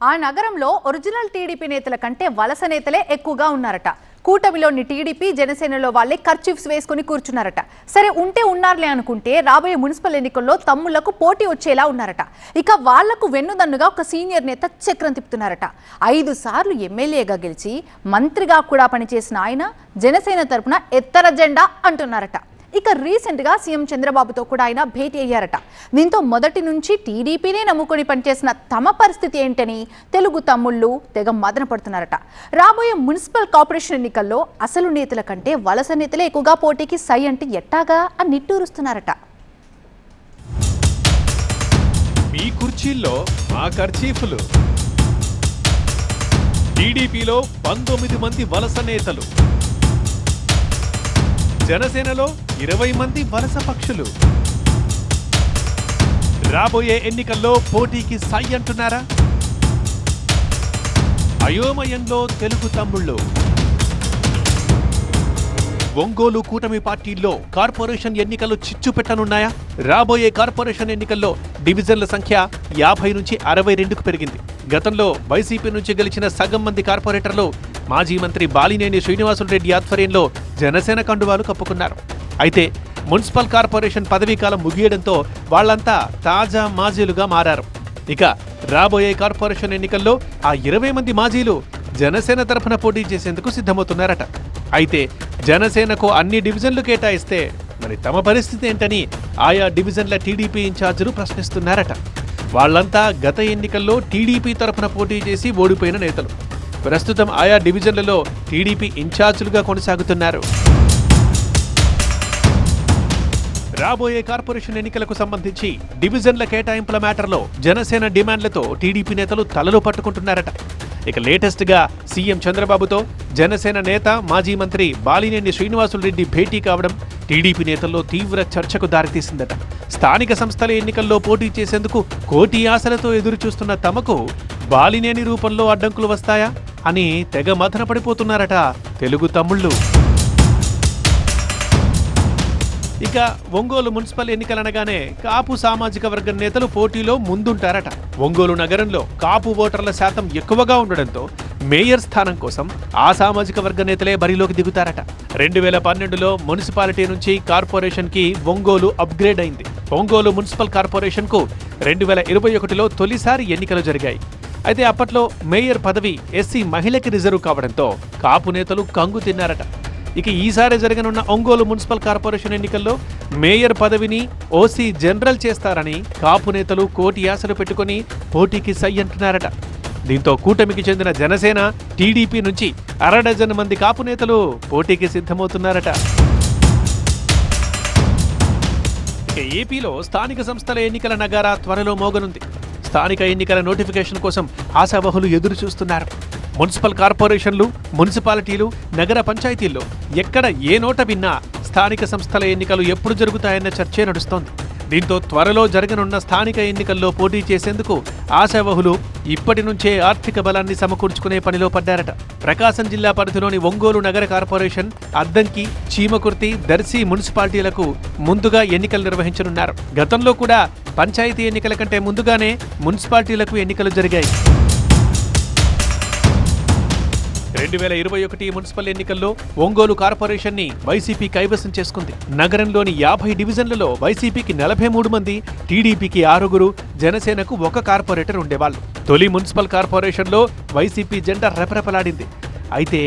ఆ నగరంలో original TDP నేతల కంటే వలస నేతలే ఎక్కువగా ఉన్నారట. కూటమిలోని టీడీపీ జనసేనలో వాళ్ళే కర్చీఫ్స్ వేసుకుని కూర్చున్నారట. సరే ఉంటే ఉన్నారులే అనుకుంటే రాబోయే మున్సిపల్ ఎన్నికల్లో తమ్ముళ్లకు పోటీ వచ్చేలా ఉన్నారట. ఇక వాళ్లకు వెన్నుదన్నుగా ఒక సీనియర్ నేత చక్రం తిప్పుతున్నారట. 5 సార్లు ఎమ్మెల్యేగా గెలిచి మంత్రిగా కూడా పనిచేసిన ఆయన జనసేన తరపున ఎత్తర జెండా అంటున్నారట. ఇక రీసెంట్ గా సీఎం చంద్రబాబుతో కూడా ఆయన భేటీ అయ్యారట. దీంతో మొదటి నుంచి టీడీపీనే నమ్ముకొని పనిచేసిన తమ పరిస్థితి ఏంటని తెలుగు తమ్ముళ్ళు తెగ మదన పడుతున్నారట. రాబోయే మున్సిపల్ కార్పొరేషన్ ఎన్నికల్లో అసలు నేతల కంటే వలస నేతలే ఎక్కువగా పోటీకి సై అంటే ఎట్టాగా అని నిట్టూరుస్తున్నారట. మీ కుర్చీల్లో మా కర్చీఫ్లు. టీడీపీలో 19 మంది వలస నేతలు, జనసేనలో 20 మంది వలస పక్షులు. రాబోయే ఎన్నికల్లో పోటీకి సై అంటున్నారా? అయోమయంలో తెలుగు తమ్ముళ్ళు. ఒంగోలు కూటమి పార్టీల్లో కార్పొరేషన్ ఎన్నికలు చిచ్చు పెట్టనున్నాయా? రాబోయే కార్పొరేషన్ ఎన్నికల్లో డివిజన్ల సంఖ్య 50 నుంచి 62కు పెరిగింది. గతంలో వైసీపీ నుంచి గెలిచిన సగం మంది కార్పొరేటర్లు మాజీ మంత్రి బాలినేని శ్రీనివాసులరెడ్డి ఆధ్వర్యంలో జనసేన కండువాలు కప్పుకున్నారు. అయితే మున్సిపల్ కార్పొరేషన్ పదవీకాలం ముగియడంతో వాళ్లంతా తాజా మాజీలుగా మారారు. ఇక రాబోయే కార్పొరేషన్ ఎన్నికల్లో ఆ 20 మంది మాజీలు జనసేన తరఫున పోటీ చేసేందుకు సిద్ధమవుతున్నారట. అయితే జనసేనకు అన్ని డివిజన్లు కేటాయిస్తే మరి తమ పరిస్థితి ఏంటని ఆయా డివిజన్ల టీడీపీ ఇన్ఛార్జీలు ప్రశ్నిస్తున్నారట. వాళ్లంతా గత ఎన్నికల్లో టీడీపీ తరఫున పోటీ చేసి ఓడిపోయిన నేతలు. ప్రస్తుతం ఆయా డివిజన్లలో టీడీపీ ఇన్ఛార్జీలుగా కొనసాగుతున్నారు. రాబోయే కార్పొరేషన్ ఎన్నికలకు సంబంధించి డివిజన్ల కేటాయింపుల మ్యాటర్లో జనసేన డిమాండ్లతో టీడీపీ నేతలు తలలు పట్టుకుంటున్నారట. ఇక లేటెస్ట్ గా సీఎం చంద్రబాబుతో జనసేన నేత మాజీ మంత్రి బాలినేని శ్రీనివాసులరెడ్డి భేటీ కావడం టీడీపీ నేతల్లో తీవ్ర చర్చకు దారితీసిందట. స్థానిక సంస్థల ఎన్నికల్లో పోటీ చేసేందుకు కోటి ఆశలతో ఎదురుచూస్తున్న తమకు బాలినేని రూపంలో అడ్డంకులు వస్తాయా అని తెగ మథన పడిపోతున్నారట తెలుగు తమ్ముళ్ళు. ఇక ఒంగోలు మున్సిపల్ ఎన్నికలనగానే కాపు సామాజిక వర్గం నేతలు పోటీలో ముందుంటారట. ఒంగోలు నగరంలో కాపు ఓటర్ల శాతం ఎక్కువగా ఉండడంతో మేయర్ స్థానం కోసం ఆ సామాజిక వర్గ నేతలే బరిలోకి దిగుతారట. 2012లో మున్సిపాలిటీ నుంచి కార్పొరేషన్ కి ఒంగోలు అప్గ్రేడ్ అయింది. ఒంగోలు మున్సిపల్ కార్పొరేషన్ కు 2021లో తొలిసారి ఎన్నికలు జరిగాయి. అయితే అప్పట్లో మేయర్ పదవి ఎస్సీ మహిళకి రిజర్వ్ కావడంతో కాపు నేతలు కంగు తిన్నారట. ఇక ఈసారి జరగనున్న ఒంగోలు మున్సిపల్ కార్పొరేషన్ ఎన్నికల్లో మేయర్ పదవిని ఓసీ జనరల్ చేస్తారని కాపు నేతలు కోటి ఆశలు పెట్టుకుని పోటీకి సై అంటున్నారట. దీంతో కూటమికి చెందిన జనసేన, టీడీపీ నుంచి 1/2 డజన్ మంది కాపు నేతలు పోటీకి సిద్ధమవుతున్నారట. ఇక ఏపీలో స్థానిక సంస్థల ఎన్నికల నగారా త్వరలో మోగనుంది. స్థానిక ఎన్నికల నోటిఫికేషన్ కోసం ఆశావహులు ఎదురు చూస్తున్నారు. మున్సిపల్ కార్పొరేషన్లు, మున్సిపాలిటీలు, నగర పంచాయతీల్లో ఎక్కడ ఏ నోట విన్నా స్థానిక సంస్థల ఎన్నికలు ఎప్పుడు జరుగుతాయన్న చర్చే నడుస్తోంది. దీంతో త్వరలో జరగనున్న స్థానిక ఎన్నికల్లో పోటీ చేసేందుకు ఆశావహులు ఇప్పటి నుంచే ఆర్థిక బలాన్ని సమకూర్చుకునే పనిలో పడ్డారట. ప్రకాశం జిల్లా పరిధిలోని ఒంగోలు నగర కార్పొరేషన్, అద్దంకి, చీమకుర్తి, దర్శి మున్సిపాలిటీలకు ముందుగా ఎన్నికలు నిర్వహించనున్నారు. గతంలో కూడా పంచాయతీ ఎన్నికల కంటే ముందుగానే మున్సిపాలిటీలకు ఎన్నికలు జరిగాయి. 2021 మున్సిపల్ ఎన్నికల్లో ఒంగోలు కార్పొరేషన్ ని వైసీపీ కైవసం చేసుకుంది. నగరంలోని 50 డివిజన్లలో వైసీపీకి 43 మంది, టీడీపీకి 6, జనసేనకు 1 కార్పొరేటర్ ఉండేవాళ్లు. తొలి మున్సిపల్ కార్పొరేషన్లో వైసీపీ జెండా రెపరెపలాడింది. అయితే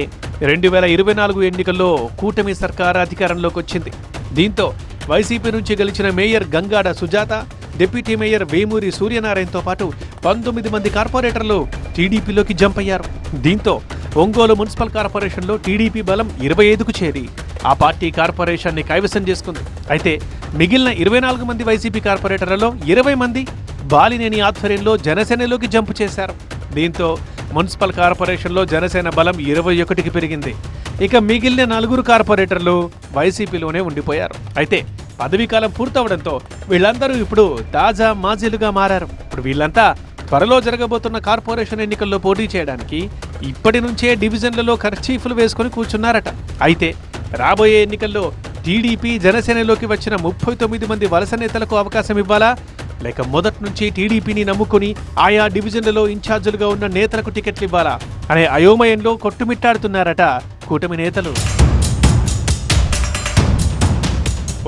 2024 ఎన్నికల్లో కూటమి సర్కార్ అధికారంలోకి వచ్చింది. దీంతో వైసీపీ నుంచి గెలిచిన mayor Gangada Sujatha, deputy mayor Vemuri సూర్యనారాయణతో పాటు 19 మంది కార్పొరేటర్లు టీడీపీలోకి జంప్ అయ్యారు. దీంతో ఒంగోలు మున్సిపల్ కార్పొరేషన్లో టీడీపీ బలం 25కు చేరి ఆ పార్టీ కార్పొరేషన్ ని కైవసం చేసుకుంది. అయితే మిగిలిన 24 మంది వైసీపీ కార్పొరేటర్లలో 20 మంది బాలినేని ఆధ్వర్యంలో జనసేనలోకి జంప్ చేశారు. దీంతో మున్సిపల్ కార్పొరేషన్లో జనసేన బలం 21కి పెరిగింది. ఇక మిగిలిన 4 కార్పొరేటర్లు వైసీపీలోనే ఉండిపోయారు. అయితే పదవీకాలం పూర్తవడంతో వీళ్ళందరూ ఇప్పుడు తాజా మాజీలుగా మారారు. ఇప్పుడు వీళ్ళంతా త్వరలో జరగబోతున్న కార్పొరేషన్ ఎన్నికల్లో పోటీ చేయడానికి ఇప్పటి నుంచే డివిజన్లలో కర్చీఫ్లు వేసుకుని కూర్చున్నారట. అయితే రాబోయే ఎన్నికల్లో టీడీపీ, జనసేనలోకి వచ్చిన 39 మంది వలస నేతలకు అవకాశం ఇవ్వాలా, లేక మొదటి నుంచి టీడీపీని నమ్ముకుని ఆయా డివిజన్లలో ఇన్ఛార్జీలుగా ఉన్న నేతలకు టికెట్లు ఇవ్వాలా అనే అయోమయంలో కొట్టుమిట్టాడుతున్నారట కూటమి నేతలు.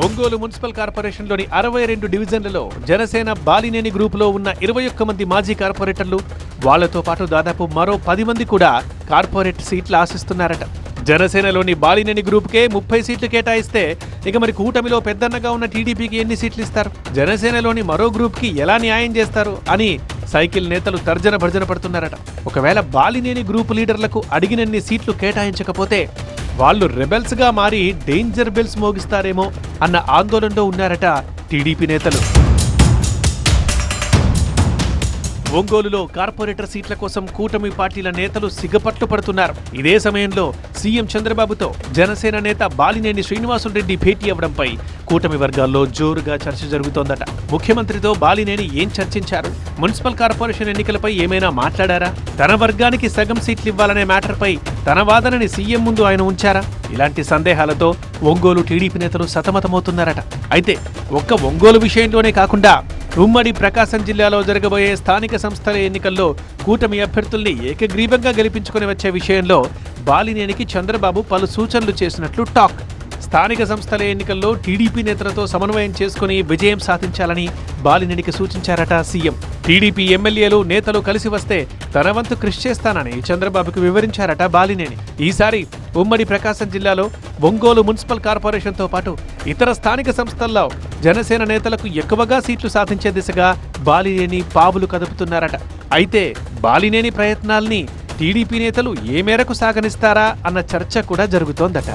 ఒంగోలు మున్సిపల్ కార్పొరేషన్లోని 62 డివిజన్లలో జనసేన బాలినేని గ్రూపులో ఉన్న 21 మంది మాజీ కార్పొరేటర్లు, వాళ్లతో పాటు దాదాపు మరో 10 మంది కూడా కార్పొరేట్ సీట్లు ఆశిస్తున్నారట. జనసేనలోని బాలినేని గ్రూప్కే 30 సీట్లు కేటాయిస్తే ఇక మరి కూటమిలో పెద్దన్నగా ఉన్న టీడీపీకి ఎన్ని సీట్లు ఇస్తారు? జనసేనలోని మరో గ్రూప్కి ఎలా న్యాయం చేస్తారు అని సైకిల్ నేతలు తర్జన భర్జన పడుతున్నారట. ఒకవేళ బాలినేని గ్రూప్ లీడర్లకు అడిగినన్ని సీట్లు కేటాయించకపోతే వాళ్ళు రెబెల్స్ గా మారి డేంజర్ బెల్స్ మోగిస్తారేమో అన్న ఆందోళనలో ఉన్నారట టీడీపీ నేతలు. ఒంగోలులో కార్పొరేటర్ సీట్ల కోసం కూటమి పార్టీల నేతలు సిగపట్లు పడుతున్నారు. ఇదే సమయంలో సీఎం చంద్రబాబుతో జనసేన నేత బాలినేని శ్రీనివాసులరెడ్డి భేటీ అవ్వడంపై కూటమి వర్గాల్లో జోరుగా చర్చ జరుగుతోందట. ముఖ్యమంత్రితో బాలినేని ఏం చర్చించారు? మున్సిపల్ కార్పొరేషన్ ఎన్నికలపై ఏమైనా మాట్లాడారా? తన వర్గానికి సగం సీట్లు ఇవ్వాలనే మ్యాటర్పై తన వాదనని సీఎం ముందు ఆయన ఉంచారా? ఇలాంటి సందేహాలతో ఒంగోలు టీడీపీ నేతలు సతమతమవుతున్నారట. అయితే ఒక్క ఒంగోలు విషయంలోనే కాకుండా ఉమ్మడి ప్రకాశం జిల్లాలో జరగబోయే స్థానిక సంస్థల ఎన్నికల్లో కూటమి అభ్యర్థుల్ని ఏకగ్రీవంగా గెలిపించుకుని వచ్చే విషయంలో బాలినేనికి చంద్రబాబు పలు సూచనలు చేసినట్లు టాక్. స్థానిక సంస్థల ఎన్నికల్లో టీడీపీ నేతలతో సమన్వయం చేసుకుని విజయం సాధించాలని బాలినేనికి సూచించారట సీఎం. టీడీపీ ఎమ్మెల్యేలు నేతలు కలిసి వస్తే తన వంతు కృషి చేస్తానని చంద్రబాబుకు వివరించారట బాలినేని. ఈసారి ఉమ్మడి ప్రకాశం జిల్లాలో ఒంగోలు మున్సిపల్ కార్పొరేషన్తో పాటు ఇతర స్థానిక సంస్థల్లో జనసేన నేతలకు ఎక్కువగా సీట్లు సాధించే దిశగా బాలినేని పావులు కదుపుతున్నారట. అయితే బాలినేని ప్రయత్నాల్ని టీడీపీ నేతలు ఏ మేరకు సాగనిస్తారా అన్న చర్చ కూడా జరుగుతోందట.